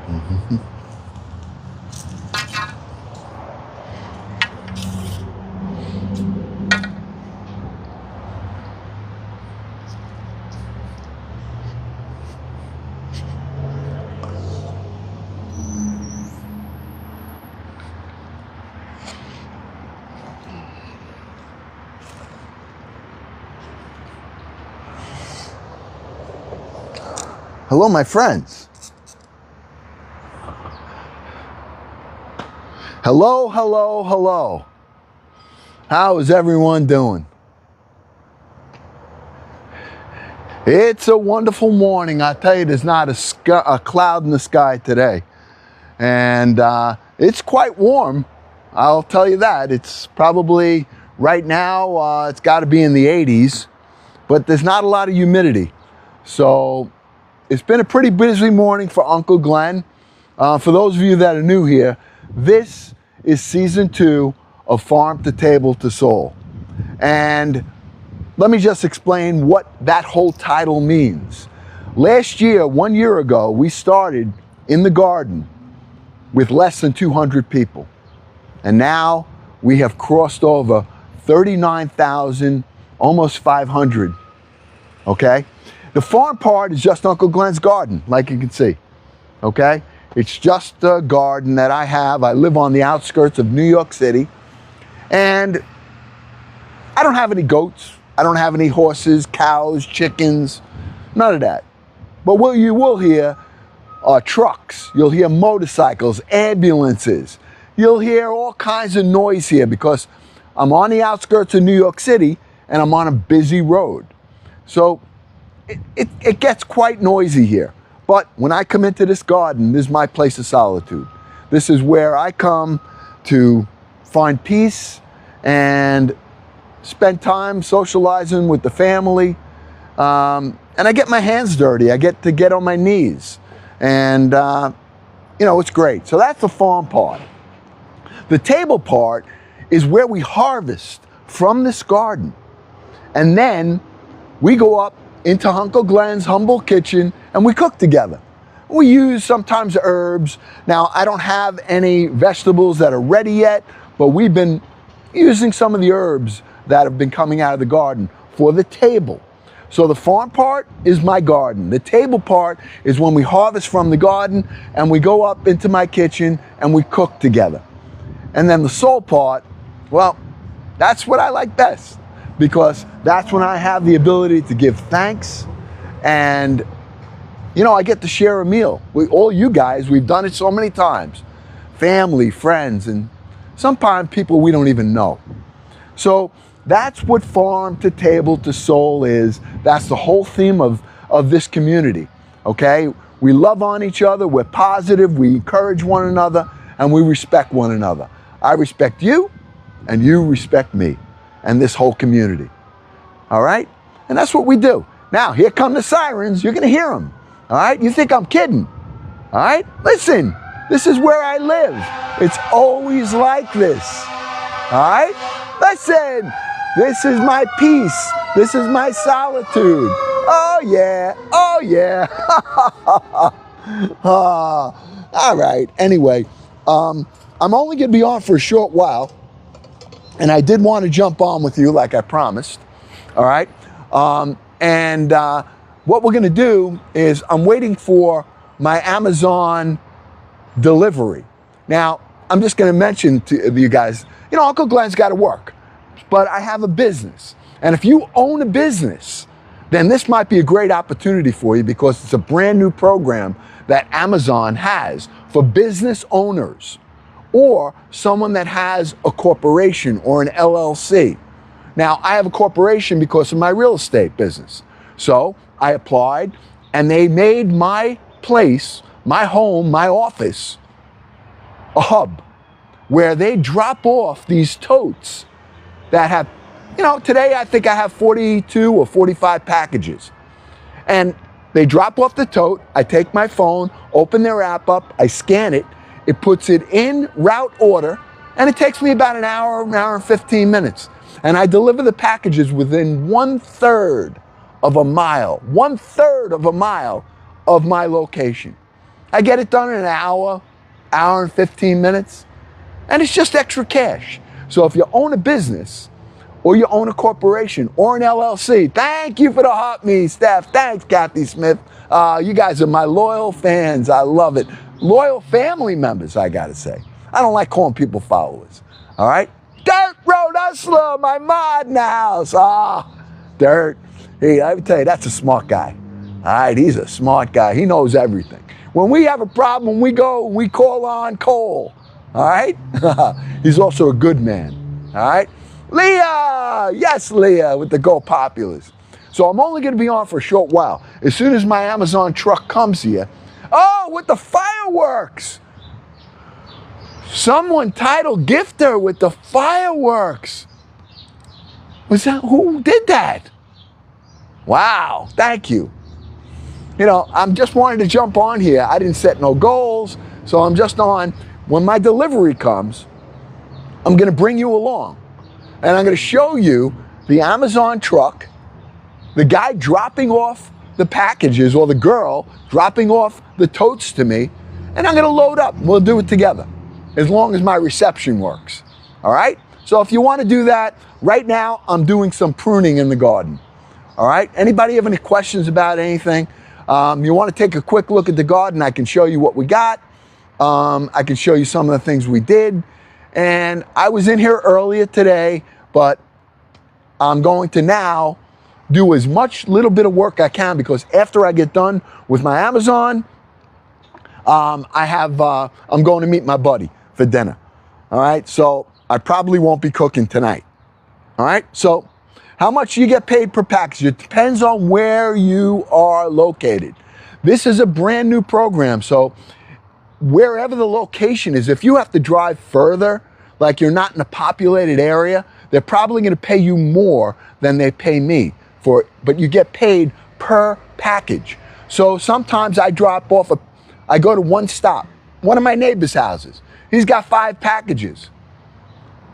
Mhm. Hello, my friends. Hello, hello, hello. How is everyone doing? It's a wonderful morning. I tell you, there's not a cloud in the sky today. And it's quite warm. I'll tell you that. It's probably, right now, it's got to be in the 80s, but there's not a lot of humidity. So it's been a pretty busy morning for Uncle Glenn. For those of you that are new here, this is season 2 of Farm to Table to Soul. And let me just explain what that whole title means. Last year, 1 year ago, we started in the garden with less than 200 people. And now we have crossed over 39,000, almost 500, okay? The farm part is just Uncle Glenn's garden, like you can see, okay? It's just a garden that I have. I live on the outskirts of New York City, and I don't have any goats. I don't have any horses, cows, chickens, none of that. But what you will hear are trucks. You'll hear motorcycles, ambulances. You'll hear all kinds of noise here because I'm on the outskirts of New York City and I'm on a busy road. So it gets quite noisy here. But when I come into this garden, this is my place of solitude. This is where I come to find peace and spend time socializing with the family. And I get my hands dirty. I get to get on my knees. And, you know, it's great. So that's the farm part. The table part is where we harvest from this garden. And then we go up into Uncle Glenn's humble kitchen and we cook together. We use sometimes herbs. Now, I don't have any vegetables that are ready yet, but we've been using some of the herbs that have been coming out of the garden for the table. So the farm part is my garden. The table part is when we harvest from the garden and we go up into my kitchen and we cook together. And then the soul part, well, that's what I like best because that's when I have the ability to give thanks and, you know, I get to share a meal with all you guys. We've done it so many times. Family, friends, and sometimes people we don't even know. So that's what Farm to Table to Soul is. That's the whole theme of this community, okay? We love on each other, we're positive, we encourage one another, and we respect one another. I respect you, and you respect me, and this whole community, all right? And that's what we do. Now, here come the sirens. You're gonna hear them, all right? You think I'm kidding, all right? Listen, this is where I live. It's always like this, all right? Listen. This is my peace. This is my solitude. Oh yeah, oh yeah. All right, anyway, I'm only gonna be on for a short while, and I did want to jump on with you like I promised, all right? What we're gonna do is I'm waiting for my Amazon delivery. Now, I'm just gonna mention to you guys, you know, Uncle Glenn's gotta work. But I have a business. And if you own a business, then this might be a great opportunity for you because it's a brand new program that Amazon has for business owners or someone that has a corporation or an LLC. Now, I have a corporation because of my real estate business. So I applied and they made my place, my home, my office, a hub where they drop off these totes that have, you know, today I think I have 42 or 45 packages. And they drop off the tote, I take my phone, open their app up, I scan it, it puts it in route order, and it takes me about an hour and 15 minutes. And I deliver the packages within 1/3 of a mile, 1/3 of a mile of my location. I get it done in an hour and 15 minutes, and it's just extra cash. So if you own a business, or you own a corporation, or an LLC, thank you for the hot me, Steph. Thanks, Kathy Smith. You guys are my loyal fans. I love it. Loyal family members, I gotta say. I don't like calling people followers, all right? Dirt Road Hustler, my mod in the house. Dirt. Hey, I tell you, that's a smart guy. All right, he's a smart guy. He knows everything. When we have a problem, we call on Cole. All right? He's also a good man. All right? Leah! Yes, Leah, with the Go Populous. So I'm only going to be on for a short while. As soon as my Amazon truck comes here, with the fireworks! Someone titled Gifter with the fireworks. Who did that? Wow, thank you. You know, I'm just wanting to jump on here. I didn't set no goals, so I'm just on. When my delivery comes, I'm going to bring you along. And I'm going to show you the Amazon truck, the guy dropping off the packages, or the girl dropping off the totes to me, and I'm going to load up. We'll do it together, as long as my reception works. All right? So if you want to do that, right now I'm doing some pruning in the garden. All right? Anybody have any questions about anything? You want to take a quick look at the garden, I can show you what we got. I can show you some of the things we did. And I was in here earlier today, but I'm going to now do as much little bit of work I can, because after I get done with my Amazon, I'm going to meet my buddy for dinner. All right, so I probably won't be cooking tonight. All right, so how much you get paid per package? It depends on where you are located. This is a brand new program, so wherever the location is, if you have to drive further, like you're not in a populated area, they're probably going to pay you more than they pay me for it, but you get paid per package. So sometimes I I go to one stop, one of my neighbor's houses. He's got 5 packages.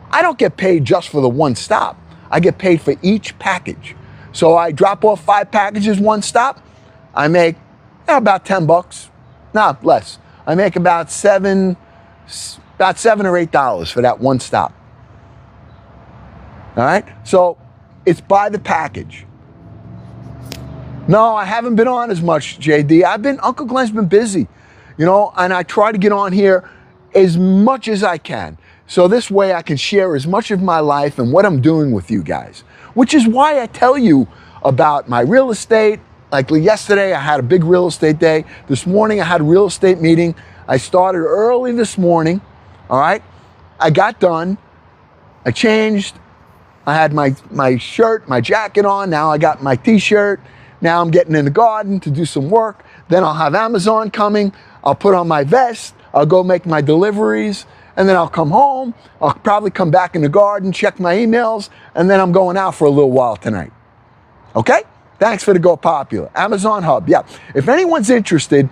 I don't get paid just for the one stop. I get paid for each package. So I drop off 5 packages, one stop. I make about $10, not less. I make about $7 or $8 for that one stop. All right, so it's by the package. No, I haven't been on as much, JD. Uncle Glenn's been busy, you know, and I try to get on here as much as I can. So this way I can share as much of my life and what I'm doing with you guys, which is why I tell you about my real estate. Like yesterday, I had a big real estate day. This morning, I had a real estate meeting. I started early this morning, all right? I got done. I changed. I had my shirt, my jacket on. Now I got my t-shirt. Now I'm getting in the garden to do some work. Then I'll have Amazon coming. I'll put on my vest. I'll go make my deliveries. And then I'll come home. I'll probably come back in the garden, check my emails, and then I'm going out for a little while tonight. Okay? Thanks for the Go Popular. Amazon Hub, yeah. If anyone's interested,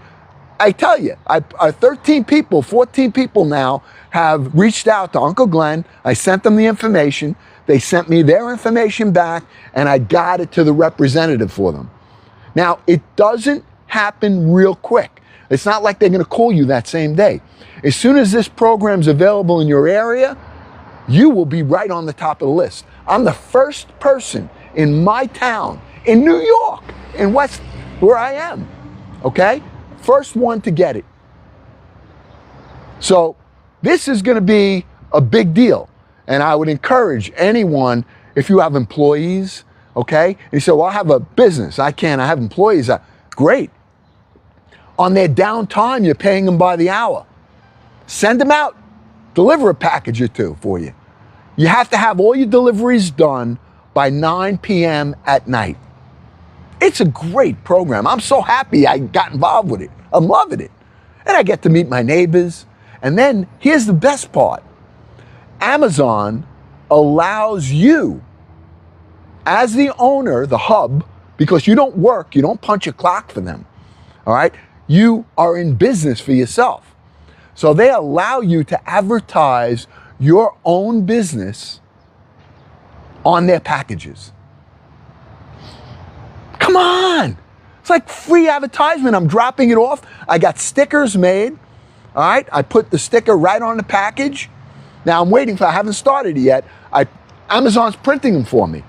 I tell you, 13 people, 14 people now have reached out to Uncle Glenn. I sent them the information. They sent me their information back, and I got it to the representative for them. Now, it doesn't happen real quick. It's not like they're going to call you that same day. As soon as this program's available in your area, you will be right on the top of the list. I'm the first person in my town, in New York, in West, where I am, okay? First one to get it. So this is going to be a big deal. And I would encourage anyone, if you have employees, okay? And you say, well, I have a business. I have employees. Great. On their downtime, you're paying them by the hour. Send them out. Deliver a package or two for you. You have to have all your deliveries done by 9 p.m. at night. It's a great program. I'm so happy I got involved with it. I'm loving it. And I get to meet my neighbors. And then here's the best part. Amazon allows you, as the owner, the hub, because you don't work, you don't punch a clock for them, all right? You are in business for yourself. So they allow you to advertise your own business on their packages. Come on! It's like free advertisement. I'm dropping it off. I got stickers made. All right. I put the sticker right on the package. Now I'm waiting I haven't started it yet. Amazon's printing them for me.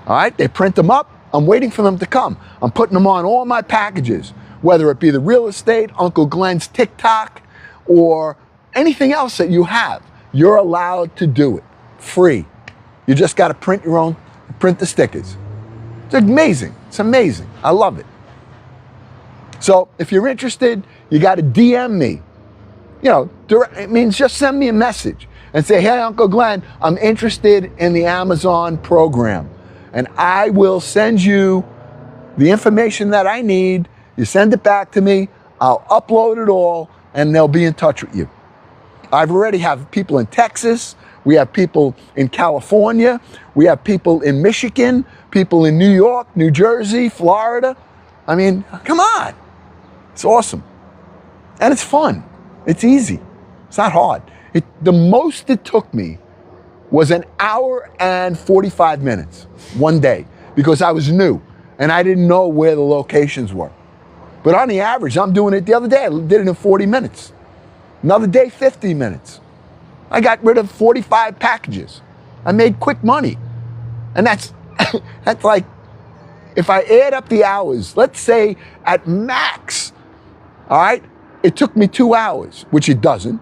All right. They print them up. I'm waiting for them to come. I'm putting them on all my packages, whether it be the real estate, Uncle Glenn's TikTok, or anything else that you have. You're allowed to do it. Free. You just got to print the stickers. It's amazing. It's amazing. I love it. So if you're interested, you got to DM me. It means just send me a message and say, hey, Uncle Glenn, I'm interested in the Amazon program. And I will send you the information that I need. You send it back to me. I'll upload it all, and they'll be in touch with you. I've already have people in Texas. We have people in California. We have people in Michigan, people in New York, New Jersey, Florida. I mean, come on. It's awesome. And it's fun. It's easy. It's not hard. The most it took me was 1 hour and 45 minutes one day because I was new and I didn't know where the locations were. But on the average, I'm doing it the other day. I did it in 40 minutes. Another day, 50 minutes. I got rid of 45 packages. I made quick money. And that's like, if I add up the hours, let's say at max, all right, it took me 2 hours, which it doesn't.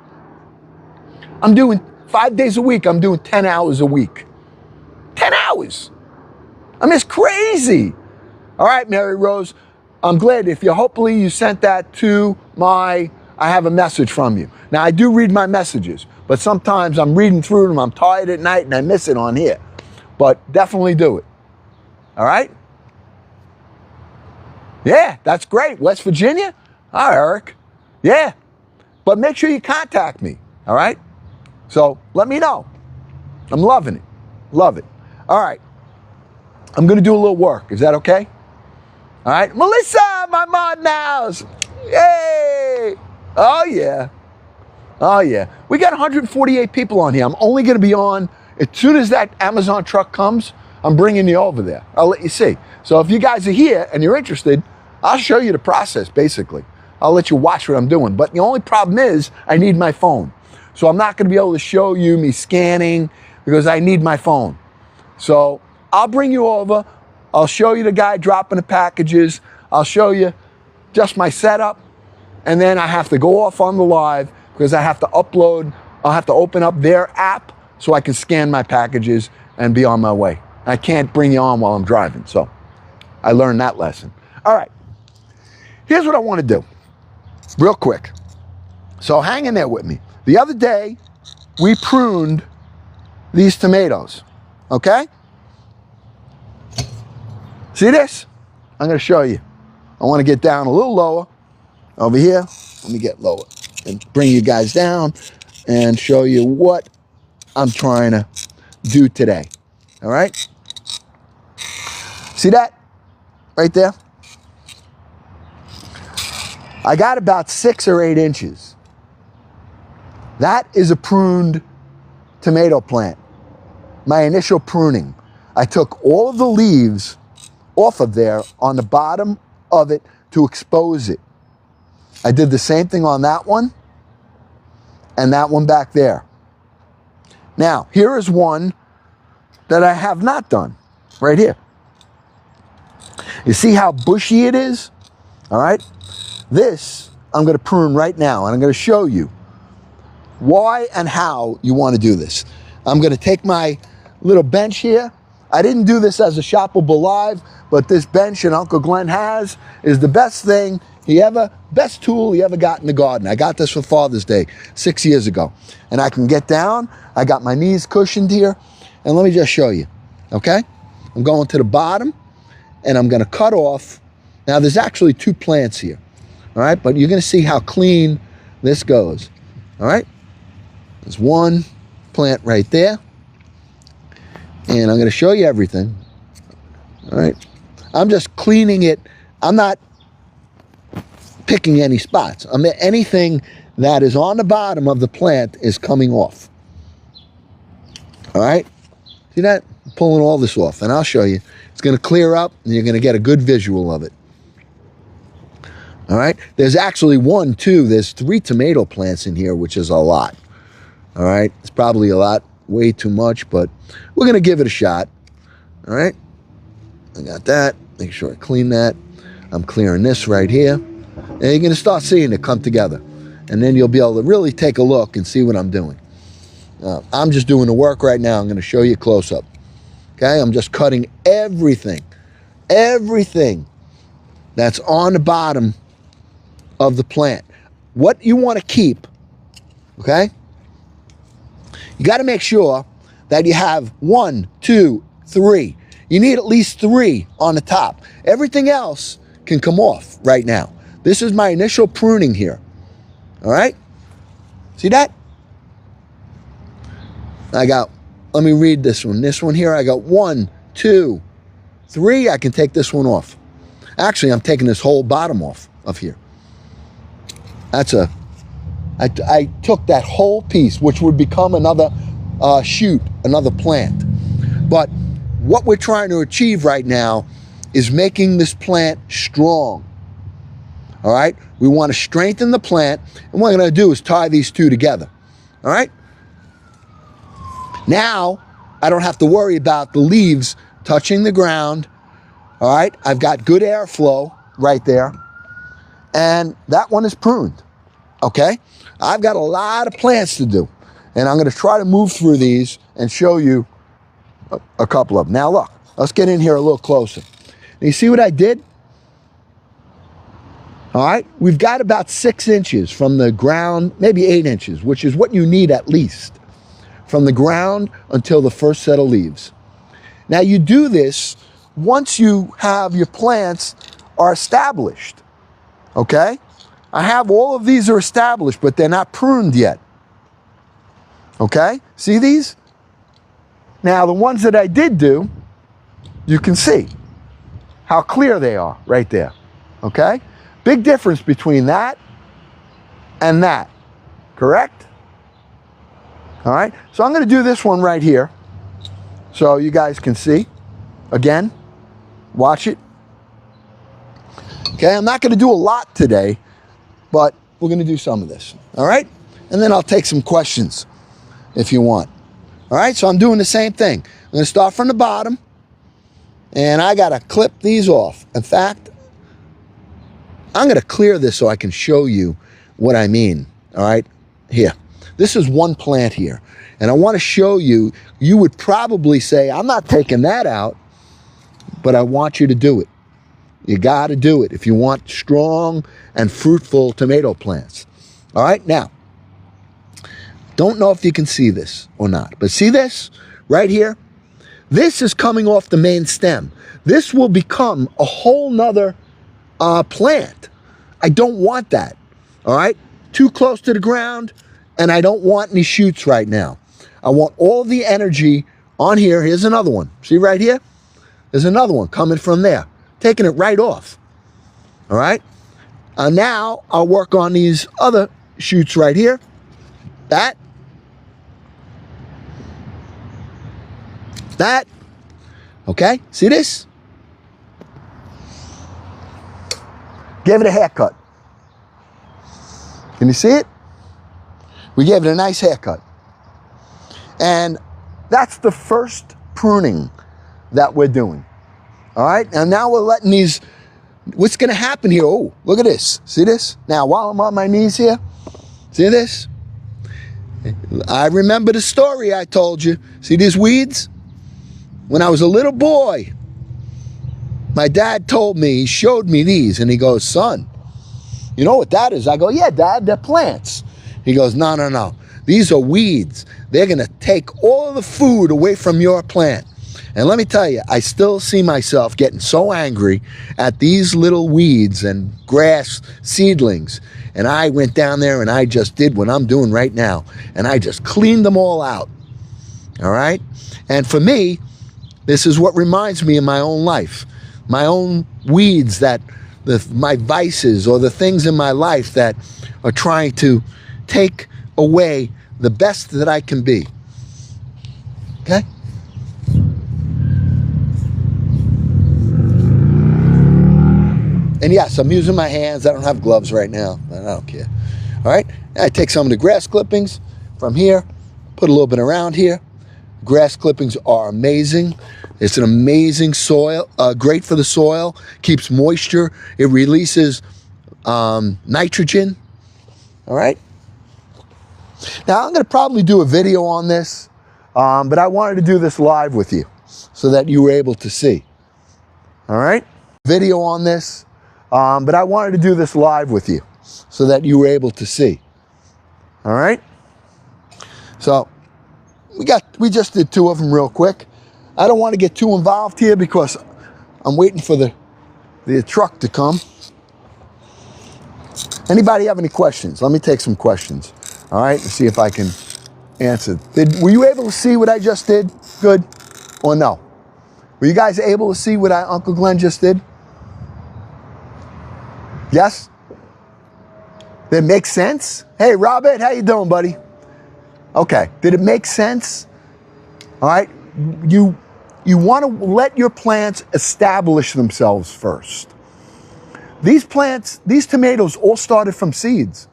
I'm doing 5 days a week. I'm doing 10 hours a week. 10 hours. I mean, it's crazy. All right, Mary Rose, I'm glad hopefully you sent that to I have a message from you. Now, I do read my messages, but sometimes I'm reading through them. I'm tired at night and I miss it on here. But definitely do it. All right? Yeah, that's great. West Virginia? Hi, Eric. Yeah. But make sure you contact me. All right? So let me know. I'm loving it. Love it. All right. I'm going to do a little work. Is that okay? All right. Melissa, my mod mouse. Yay. Oh, yeah. Oh, yeah. We got 148 people on here. I'm only going to be on as soon as that Amazon truck comes. I'm bringing you over there. I'll let you see. So if you guys are here and you're interested, I'll show you the process, basically. I'll let you watch what I'm doing. But the only problem is I need my phone. So I'm not going to be able to show you me scanning because I need my phone. So I'll bring you over. I'll show you the guy dropping the packages. I'll show you just my setup. And then I have to go off on the live because I have to upload. I'll have to open up their app so I can scan my packages and be on my way. I can't bring you on while I'm driving. So I learned that lesson. All right. Here's what I want to do real quick. So hang in there with me. The other day, we pruned these tomatoes, okay? See this? I'm going to show you. I want to get down a little lower over here. Let me get lower and bring you guys down and show you what I'm trying to do today, all right? See that right there? I got about 6 or 8 inches. That is a pruned tomato plant. My initial pruning. I took all of the leaves off of there on the bottom of it to expose it. I did the same thing on that one and that one back there. Now, here is one that I have not done, right here. You see how bushy it is? All right? This, I'm going to prune right now, and I'm going to show you why and how you want to do this. I'm going to take my little bench here. I didn't do this as a shoppable live, but this bench that Uncle Glenn has is the best thing best tool he ever got in the garden. I got this for Father's Day 6 years ago. And I can get down. I got my knees cushioned here. And let me just show you, okay? I'm going to the bottom, and I'm going to cut off. Now, there's actually 2 plants here, all right? But you're going to see how clean this goes, all right? There's one plant right there. And I'm going to show you everything. All right. I'm just cleaning it. I'm not picking any spots. Anything that is on the bottom of the plant is coming off. All right. See that? I'm pulling all this off. And I'll show you. It's going to clear up and you're going to get a good visual of it. All right, there's actually there's 3 tomato plants in here, which is a lot. All right, it's probably a lot, way too much, but we're gonna give it a shot. All right, I got that. Make sure I clean that. I'm clearing this right here. And you're gonna start seeing it come together. And then you'll be able to really take a look and see what I'm doing. I'm just doing the work right now. I'm gonna show you close up. Okay, I'm just cutting everything that's on the bottom of the plant. What you wanna keep, okay? You gotta make sure that you have 1, 2, 3. You need at least 3 on the top. Everything else can come off right now. This is my initial pruning here. All right? See that? Let me read this one. This one here, I got 1, 2, 3. I can take this one off. Actually, I'm taking this whole bottom off of here. I took that whole piece, which would become another shoot, another plant. But what we're trying to achieve right now is making this plant strong. All right? We want to strengthen the plant, and what we're going to do is tie these 2 together. All right? Now, I don't have to worry about the leaves touching the ground. All right? I've got good airflow right there, and that one is pruned. Okay? I've got a lot of plants to do, and I'm going to try to move through these and show you a couple of them. Now look, let's get in here a little closer. You see what I did? All right, we've got about 6 inches from the ground, maybe 8 inches, which is what you need at least, from the ground until the first set of leaves. Now you do this once you have your plants are established, okay? I have all of these are established, but they're not pruned yet, okay? See these? Now, the ones that I did do, you can see how clear they are right there, okay? Big difference between that and that, correct? All right, so I'm gonna do this one right here so you guys can see. Again, watch it. Okay, I'm not gonna do a lot today, but we're gonna do some of this, all right? And then I'll take some questions if you want. All right, so I'm doing the same thing. I'm gonna start from the bottom, and I gotta clip these off. In fact, I'm gonna clear this so I can show you what I mean, all right? Here, this is one plant here, and I wanna show you, you would probably say, I'm not taking that out, but I want you to do it. You gotta do it if you want strong and fruitful tomato plants. All right, now, don't know if you can see this or not, but see this right here? This is coming off the main stem. This will become a whole nother plant. I don't want that, all right? Too close to the ground, and I don't want any shoots right now. I want all the energy on here. Here's another one. See right here? There's another one coming from there, taking it right off, all right? Now I'll work on these other shoots right here. That, okay, see this? Give it a haircut. Can you see it? We gave it a nice haircut. And that's the first pruning that we're doing. All right, and now we're letting these, what's gonna happen here? Oh, look at this, see this? Now, while I'm on my knees here, see this? I remember the story I told you. See these weeds? When I was a little boy, my dad told me, he showed me these, and he goes, son, you know what that is? I go, yeah, Dad, they're plants. He goes, no, no, no. These are weeds. They're going to take all the food away from your plant. And let me tell you, I still see myself getting so angry at these little weeds and grass seedlings. And I went down there and I just did what I'm doing right now. And I just cleaned them all out. All right? And for me, this is what reminds me of my own life. My own weeds, my vices, or the things in my life that are trying to take away the best that I can be. Okay? And yes, I'm using my hands. I don't have gloves right now, but I don't care. All right, and I take some of the grass clippings from here, put a little bit around here. Grass clippings are amazing. It's an amazing soil, great for the soil, keeps moisture. It releases nitrogen. All right. Now I'm going to probably do a video on this, but I wanted to do this live with you so that you were able to see. All right. Video on this, but I wanted to do this live with you so that you were able to see. All right. So we just did 2 of them real quick. I don't want to get too involved here because I'm waiting for the truck to come. Anybody have any questions? Let me take some questions. All right, and see if I can answer. Were you able to see what I just did? Good or no? Were you guys able to see what Uncle Glenn just did? Yes? Did it make sense? Hey, Robert, how you doing, buddy? Okay, did it make sense? All right, you want to let your plants establish themselves first. These plants, these tomatoes all started from seeds.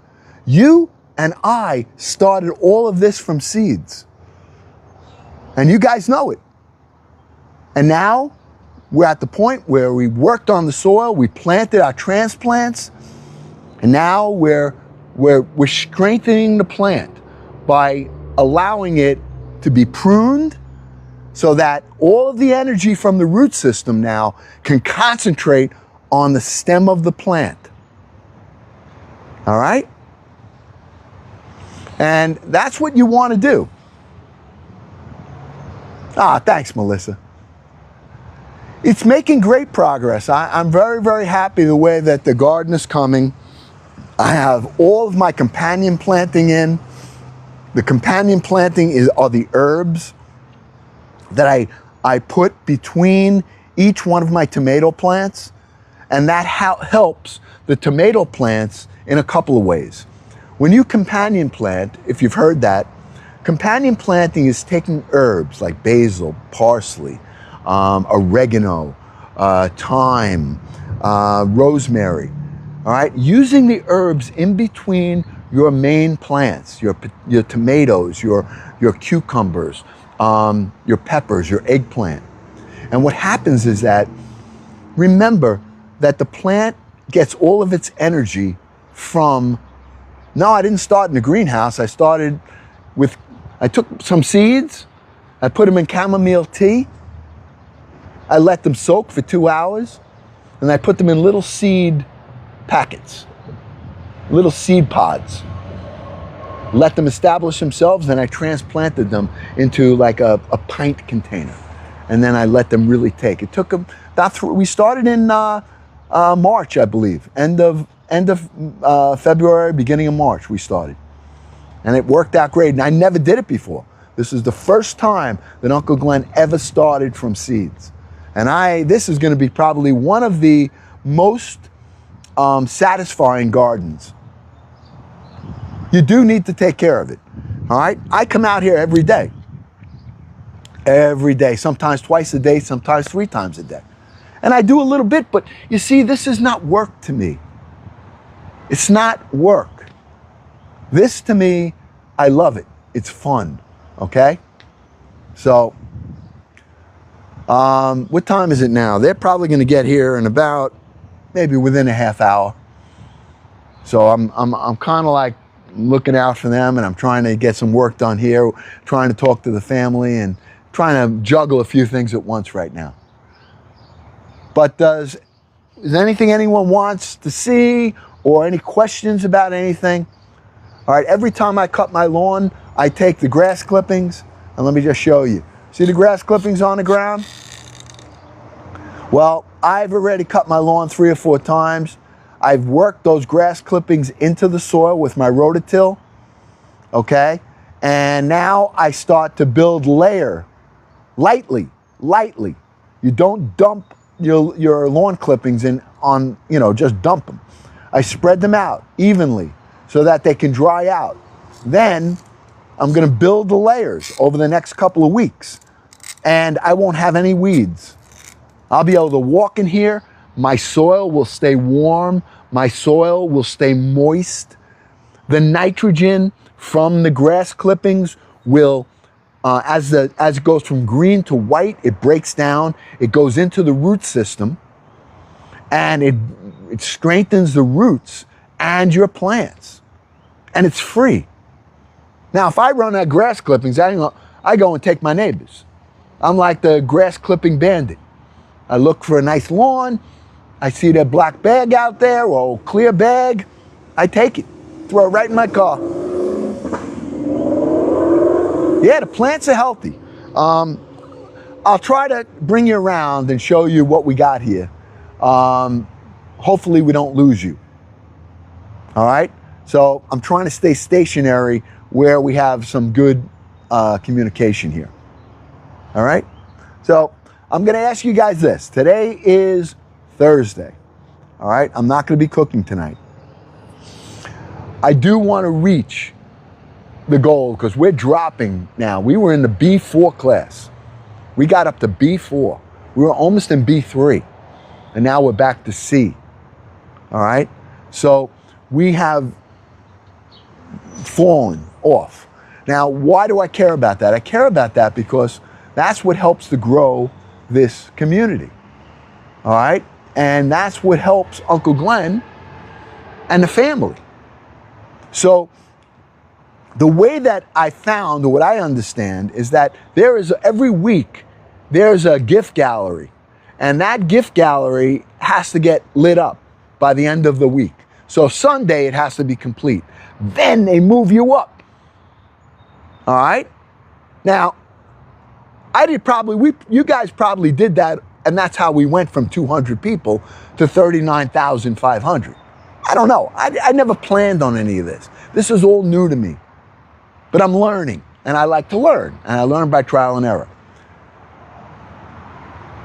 You and I started all of this from seeds. And you guys know it. And now we're at the point where we worked on the soil, we planted our transplants, and now we're strengthening the plant by allowing it to be pruned so that all of the energy from the root system now can concentrate on the stem of the plant. All right? And that's what you want to do. Ah, thanks, Melissa. It's making great progress. I'm very, very happy the way that the garden is coming. I have all of my companion planting in. The companion planting are the herbs that I put between each one of my tomato plants. And that helps the tomato plants in a couple of ways. When you companion plant, if you've heard that, companion planting is taking herbs like basil, parsley, oregano, thyme, rosemary, all right? Using the herbs in between your main plants, your tomatoes, your cucumbers, your peppers, your eggplant. And what happens is that, remember that the plant gets all of its energy from, no, I didn't start in the greenhouse. I took some seeds, I put them in chamomile tea, I let them soak for 2 hours, and I put them in little seed packets, little seed pods. Let them establish themselves, then I transplanted them into like a pint container. And then I let them really take. It took them we started in March, I believe. End of February, beginning of March, we started. And it worked out great. And I never did it before. This is the first time that Uncle Glenn ever started from seeds. And this is going to be probably one of the most satisfying gardens. You do need to take care of it. All right? I come out here every day. Every day, sometimes twice a day, sometimes 3 times a day. And I do a little bit, but you see, this is not work to me. It's not work. This to me, I love it. It's fun, okay? So, what time is it now? They're probably gonna get here in about, maybe within a half hour. So I'm kind of like looking out for them, and I'm trying to get some work done here, trying to talk to the family, and trying to juggle a few things at once right now. But is there anything anyone wants to see or any questions about anything? All right, every time I cut my lawn, I take the grass clippings, and let me just show you. See the grass clippings on the ground? Well, I've already cut my lawn 3 or 4 times. I've worked those grass clippings into the soil with my rototill, okay? And now I start to build layer, lightly. You don't dump your lawn clippings in on, just dump them. I spread them out evenly so that they can dry out. Then I'm gonna build the layers over the next couple of weeks, and I won't have any weeds. I'll be able to walk in here, My soil will stay warm. My soil will stay moist. The nitrogen from the grass clippings will, as it goes from green to white, it breaks down. It goes into the root system, and it strengthens the roots and your plants. And it's free. Now, if I run out of grass clippings, I go and take my neighbors. I'm like the grass clipping bandit. I look for a nice lawn. I see that black bag out there, or clear bag. I take it, throw it right in my car. Yeah, the plants are healthy. I'll try to bring you around and show you what we got here. Hopefully we don't lose you. All right? So I'm trying to stay stationary where we have some good communication here. All right? So I'm going to ask you guys this. Today is Thursday. All right? I'm not going to be cooking tonight. I do want to reach the goal because we're dropping now. We were in the B4 class. We got up to B4. We were almost in B3. And now we're back to C. All right? So we have fallen off. Now, why do I care about that? I care about that because that's what helps to grow this community. All right? And that's what helps Uncle Glenn and the family. So the way that I found, or what I understand, is that there is every week, there's a gift gallery. And that gift gallery has to get lit up by the end of the week. So Sunday, it has to be complete. Then they move you up. All right? Now, you guys probably did that, and that's how we went from 200 people to 39,500. I don't know. I never planned on any of this. This is all new to me. But I'm learning, and I like to learn, and I learn by trial and error.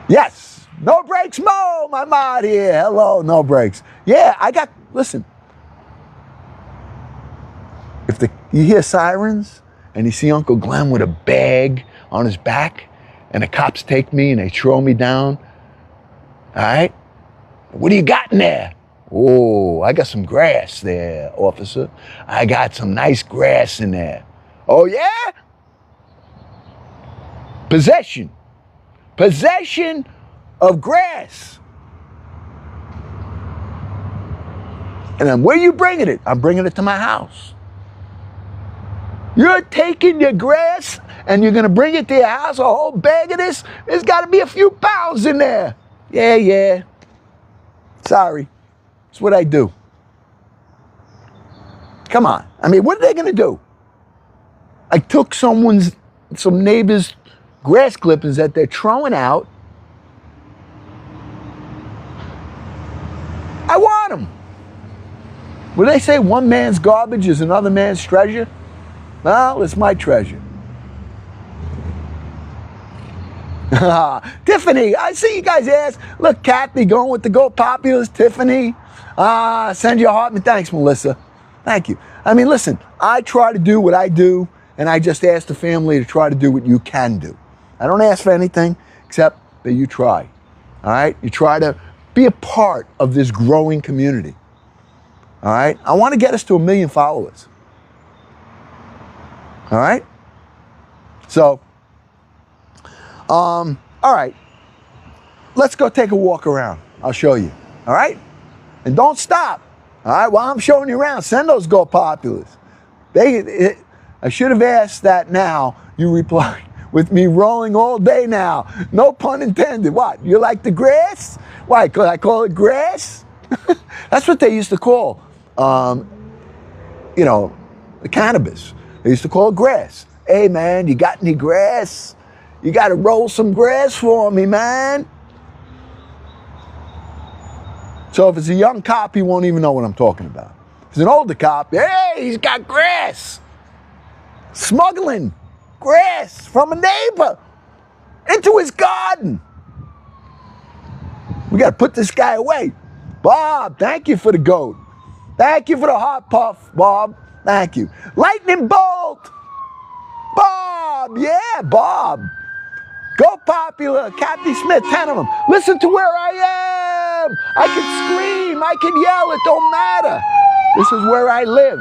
Yes, no brakes, Mo, my mod here. Hello, no brakes. Yeah, listen. If you hear sirens, and you see Uncle Glenn with a bag on his back, and the cops take me and they throw me down, all right? What do you got in there? Oh, I got some grass there, officer. I got some nice grass in there. Oh, yeah? Possession of grass. And then where are you bringing it? I'm bringing it to my house. You're taking your grass and you're going to bring it to your house, a whole bag of this? There's got to be a few pounds in there. Yeah. Sorry. It's what I do. Come on. I mean, what are they going to do? I took some neighbor's grass clippings that they're throwing out. I want them. What do they say? One man's garbage is another man's treasure? Well, it's my treasure. Tiffany, I see you guys ask. Look, Kathy going with the Go Populous. Tiffany, send you a heart and thanks, Melissa. Thank you. I mean, listen, I try to do what I do, and I just ask the family to try to do what you can do. I don't ask for anything except that you try. All right? You try to be a part of this growing community. All right? I want to get us to 1 million followers. All right? So, all right. Let's go take a walk around. I'll show you. All right? And don't stop. All right? While I'm showing you around, send those Go Populous. I should have asked that now. You reply with me rolling all day now. No pun intended. What? You like the grass? Why? Because I call it grass? That's what they used to call, the cannabis. They used to call it grass. Hey, man, you got any grass? You got to roll some grass for me, man. So if it's a young cop, he won't even know what I'm talking about. If it's an older cop, hey, he's got grass. Smuggling grass from a neighbor into his garden. We got to put this guy away. Bob, thank you for the goat. Thank you for the hot puff, Bob. Thank you. Lightning bolt. Bob, yeah, Bob. Go Popular, Kathy Smith, 10 of them. Listen to where I them. I can scream. I can yell. It don't matter. This is where I live.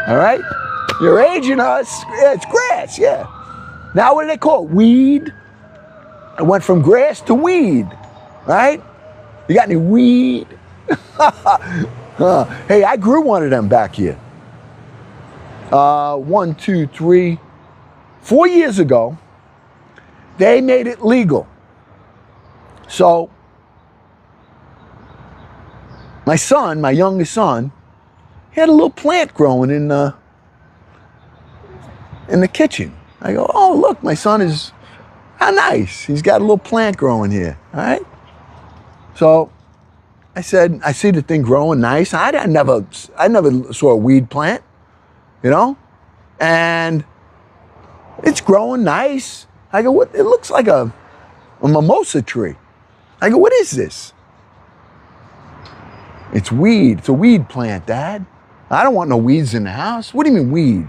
All right? You're aging us. It's grass, yeah. Now what do they call it? Weed. It went from grass to weed, right? You got any weed? Hey, I grew one of them back here. 1, 2, 3, 4 years ago, they made it legal. So my son, my youngest son, he had a little plant growing in the kitchen. I go, oh, look, my son is, how nice. He's got a little plant growing here, all right? So I said, I see the thing growing nice. I never saw a weed plant, you know? And it's growing nice. I go, what? It looks like a mimosa tree. I go, what is this? It's weed. It's a weed plant, Dad. I don't want no weeds in the house. What do you mean weed?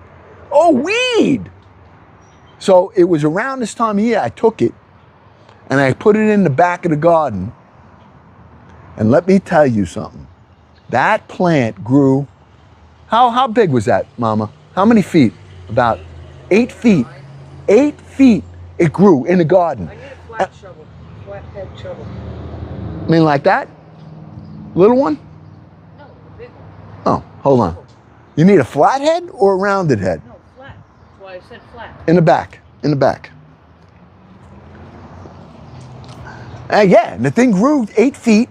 Oh, weed. So it was around this time of year I took it and I put it in the back of the garden. And let me tell you something. That plant grew, how big was that, Mama? How many feet? About 8 feet. 8 feet it grew in the garden. I need a flat shovel, flathead shovel. I mean like that? Little one? No, the big one. Oh, hold on. You need a flat head or a rounded head? No, flat. That's why I said flat. In the back, in the back. Yeah, and the thing grew 8 feet.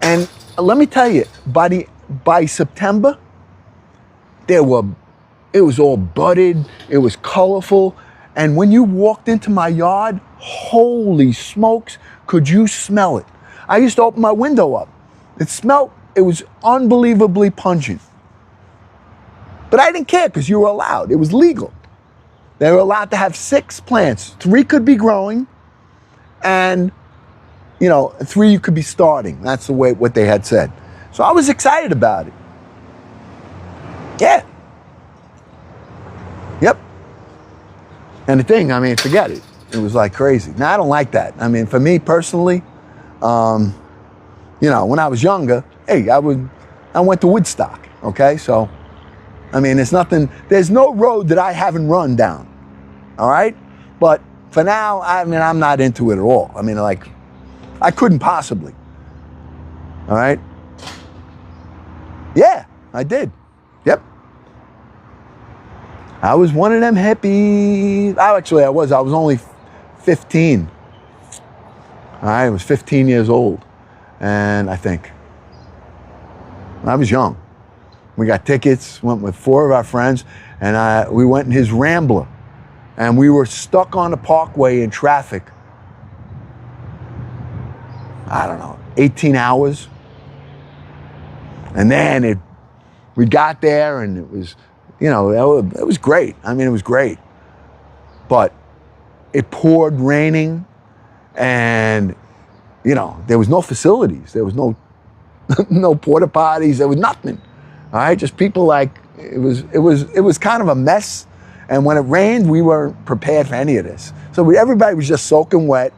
And let me tell you, by September, it was all budded, it was colorful. And when you walked into my yard, holy smokes, could you smell it? I used to open my window up. It was unbelievably pungent. But I didn't care because you were allowed. It was legal. They were allowed to have 6 plants. 3 could be growing and 3 you could be starting. That's what they had said. So I was excited about it. Yeah. Yep. And the thing, I mean, forget it. It was like crazy. Now, I don't like that. I mean, for me personally, when I was younger, hey, I went to Woodstock, okay? So, I mean, there's no road that I haven't run down, all right? But for now, I mean, I'm not into it at all. I mean, like, I couldn't possibly, all right? Yeah, I did. Yep. I was one of them hippies. I was only 15. I was 15 years old, and I think. I was young. We got tickets, went with 4 of our friends, and we went in his Rambler, and we were stuck on the parkway in traffic. I don't know, 18 hours. And then we got there, and it was, it was great. I mean, it was great. But it poured raining, and, there was no facilities. There was no porta potties. There was nothing. All right, just people it was kind of a mess. And when it rained, we weren't prepared for any of this. So everybody was just soaking wet,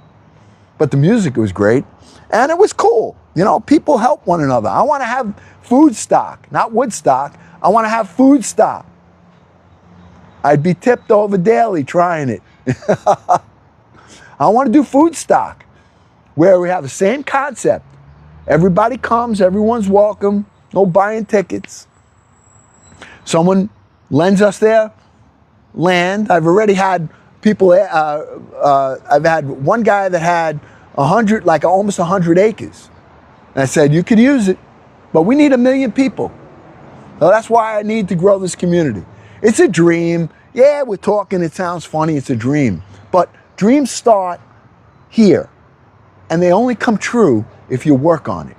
but the music was great. And it was cool. People help one another. I want to have food stock, not Woodstock. I want to have food stock. I'd be tipped over daily trying it. I want to do food stock where we have the same concept. Everybody comes, everyone's welcome, no buying tickets. Someone lends us their land. I've already had people, I've had one guy that had almost 100 acres. And I said, you could use it, but we need 1 million people. So that's why I need to grow this community. It's a dream. Yeah, we're talking, it sounds funny, it's a dream. But dreams start here, and they only come true if you work on it.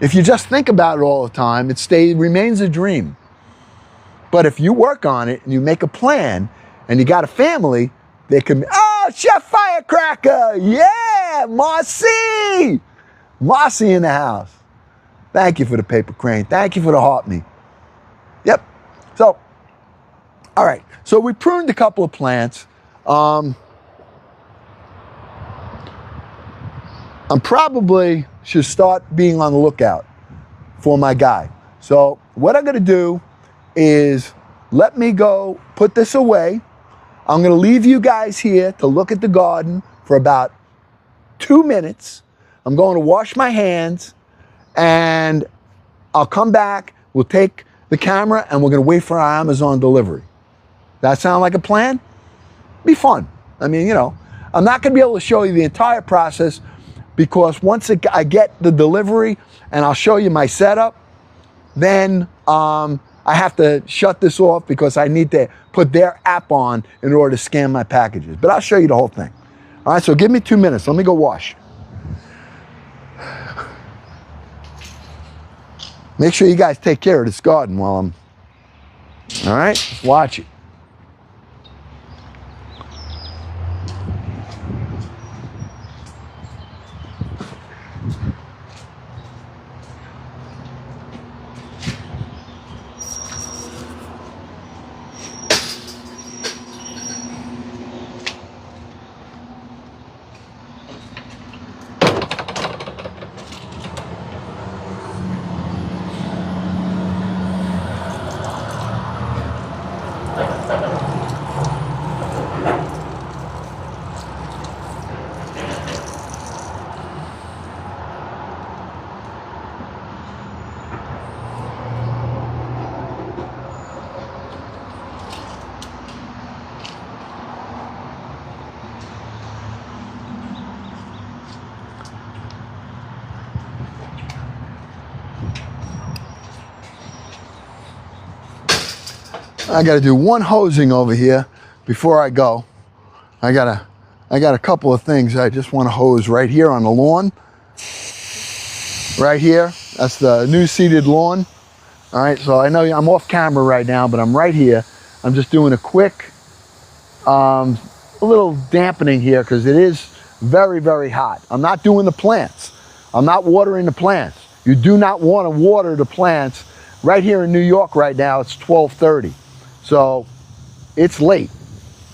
If you just think about it all the time, it remains a dream. But if you work on it and you make a plan and you got a family, they can be, oh, Chef Firecracker, yeah, Marcy! Marcy in the house. Thank you for the paper crane. Thank you for the heart me. Yep. So, all right. So we pruned a couple of plants. I'm probably should start being on the lookout for my guy. So what I'm gonna do is let me go put this away. I'm gonna leave you guys here to look at the garden for about 2 minutes. I'm going to wash my hands and I'll come back. We'll take the camera and we're gonna wait for our Amazon delivery. That sound like a plan? Be fun. I mean, you know, I'm not gonna be able to show you the entire process because once I get the delivery and I'll show you my setup, then I have to shut this off because I need to put their app on in order to scan my packages. But I'll show you the whole thing. All right, so give me 2 minutes. Let me go wash. Make sure you guys take care of this garden while I'm, all right, just watch it. I got to do one hosing over here before I go. I got a couple of things I just want to hose right here on the lawn. Right here, that's the new seeded lawn. All right, so I know I'm off camera right now, but I'm right here. I'm just doing a quick, a little dampening here because it is very, very hot. I'm not doing the plants. I'm not watering the plants. You do not want to water the plants. Right here in New York right now, it's 12:30. So it's late.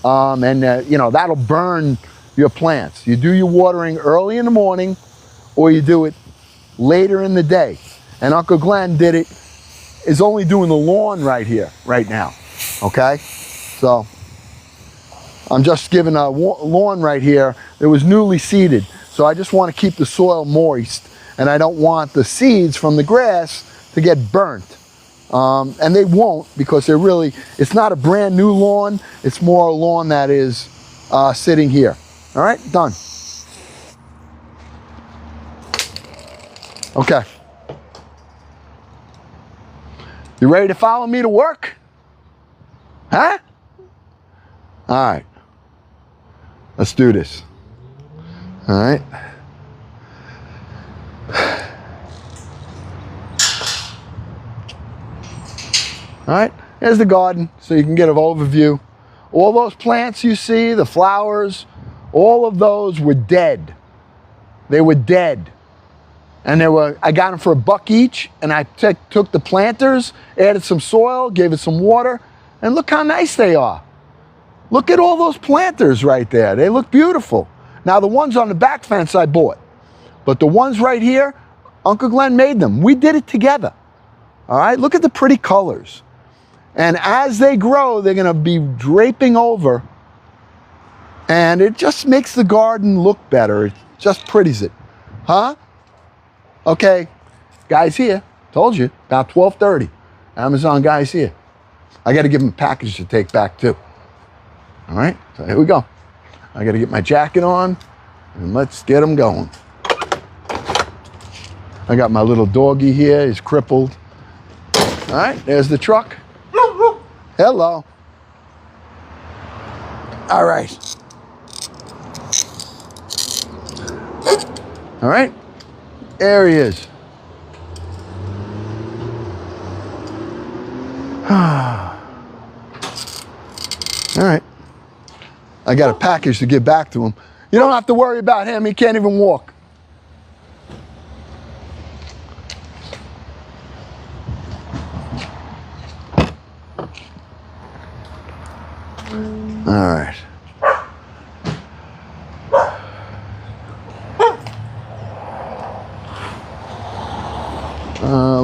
You know, that'll burn your plants. You do your watering early in the morning or you do it later in the day. And Uncle Glenn is only doing the lawn right here, right now. Okay? So I'm just giving a lawn right here that was newly seeded. So I just want to keep the soil moist and I don't want the seeds from the grass to get burnt. And they won't because it's not a brand new lawn. It's more a lawn that is sitting here. All right, done. Okay. You ready to follow me to work? Huh? All right. Let's do this. All right. All right, there's the garden so you can get an overview. All those plants you see, the flowers, all of those were dead. They were dead. And I got them for $1 each and I took the planters, added some soil, gave it some water, and look how nice they are. Look at all those planters right there. They look beautiful. Now the ones on the back fence I bought, but the ones right here, Uncle Glenn made them. We did it together. All right, look at the pretty colors. And as they grow, they're gonna be draping over and it just makes the garden look better. It just pretties it. Huh? Okay, guy's here. Told you, about 12:30. Amazon guy's here. I gotta give him a package to take back too. All right, so here we go. I gotta get my jacket on and let's get him going. I got my little doggy here, he's crippled. All right, there's the truck. Hello. All right. All right, there he is. All right. I got a package to give back to him. You don't have to worry about him. He can't even walk. All right.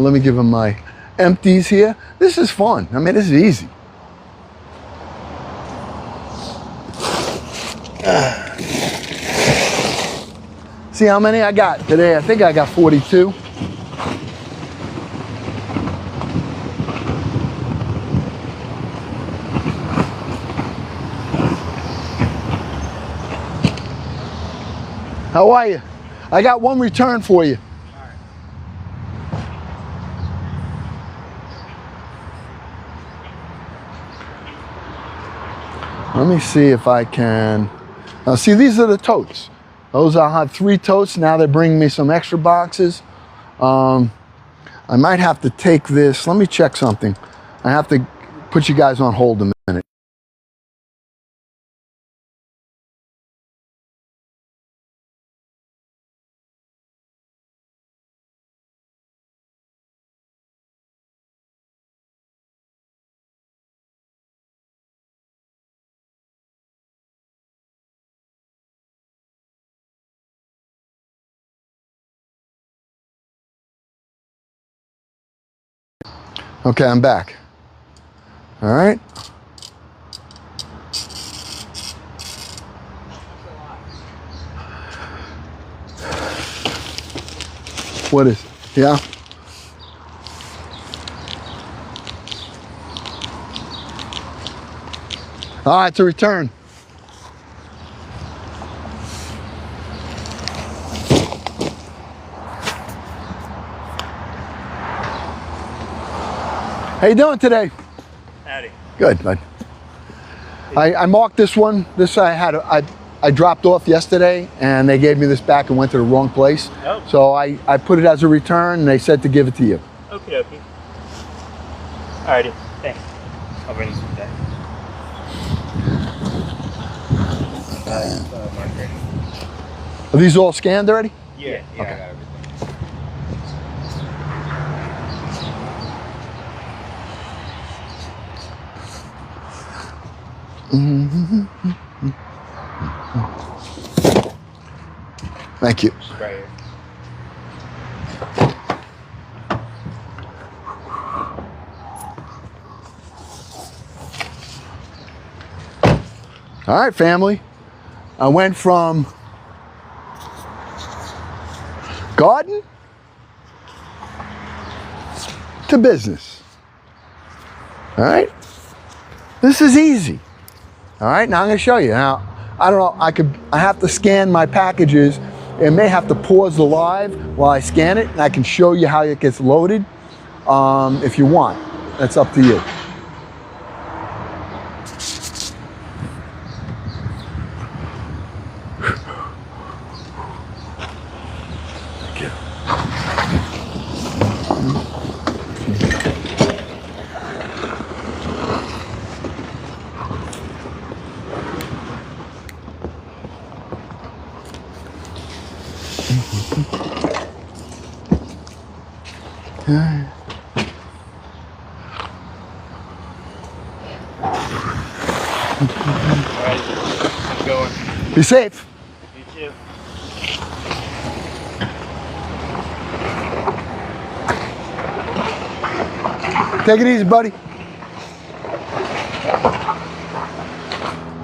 let me give him my empties here. This is fun. I mean, this is easy. See how many I got today? I think I got 42. How are you? I got one return for you. Let me see if I can. Now, see, these are the totes. Those, I'll have 3 totes. Now they're bringing me some extra boxes. I might have to take this. Let me check something. I have to put you guys on hold a minute. Okay, I'm back. All right. What is it? Yeah? All right, it's a return. How you doing today? Howdy. Good, bud. I marked this one. This I dropped off yesterday, and they gave me this back and went to the wrong place. Oh. So I put it as a return, and they said to give it to you. Okie dokie. Alrighty, thanks. I'll bring this back. Mark. Are these all scanned already? Yeah, Okay. I got everything. Thank you. Right here. All right, family. I went from garden to business. All right? This is easy. All right, now I'm going to show you. Now, I don't know, I have to scan my packages. It may have to pause the live while I scan it, and I can show you how it gets loaded if you want. That's up to you. Thank you. Okay. Alright, I'm going. Be safe. You too. Take it easy, buddy.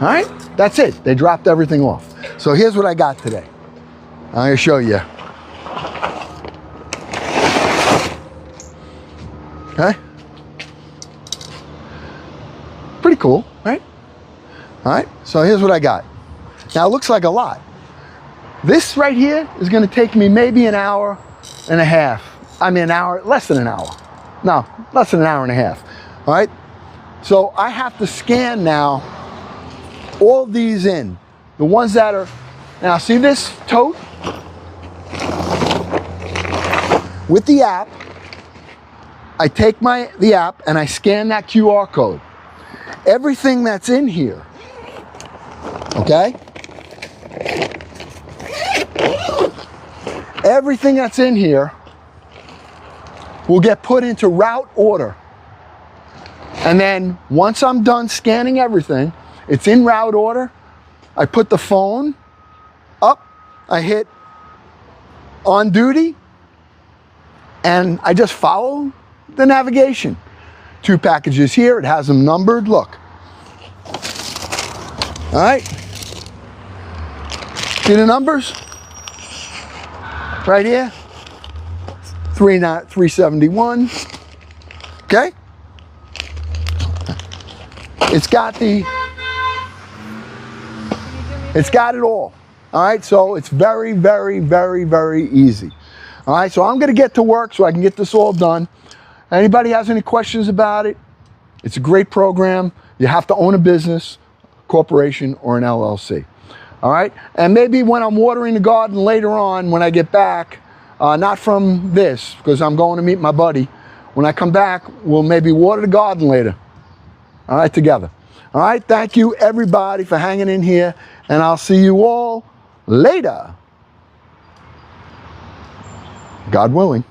All right, that's it. They dropped everything off. So here's what I got today. I'm gonna show you. Okay. Pretty cool, right? All right, so here's what I got. Now it looks like a lot. This right here is gonna take me maybe an hour and a half. I mean, an hour, less than an hour. No, less than an hour and a half. All right, so I have to scan now all these in. The ones that are, now see this tote? With the app, I take the app and I scan that QR code. Everything that's in here, okay? Everything that's in here will get put into route order. And then once I'm done scanning everything, it's in route order. I put the phone up, I hit on duty, And I just follow the navigation. 2 packages here, it has them numbered, look. All right. See the numbers? Right here. 371. Okay? It's got it all. All right, so it's very, very, very, very easy. All right, so I'm gonna get to work so I can get this all done. Anybody has any questions about it? It's a great program. You have to own a business, corporation, or an LLC. All right, and maybe when I'm watering the garden later on, when I get back, not from this, because I'm going to meet my buddy. When I come back, we'll maybe water the garden later. All right, together. All right, thank you everybody for hanging in here, and I'll see you all later. God willing.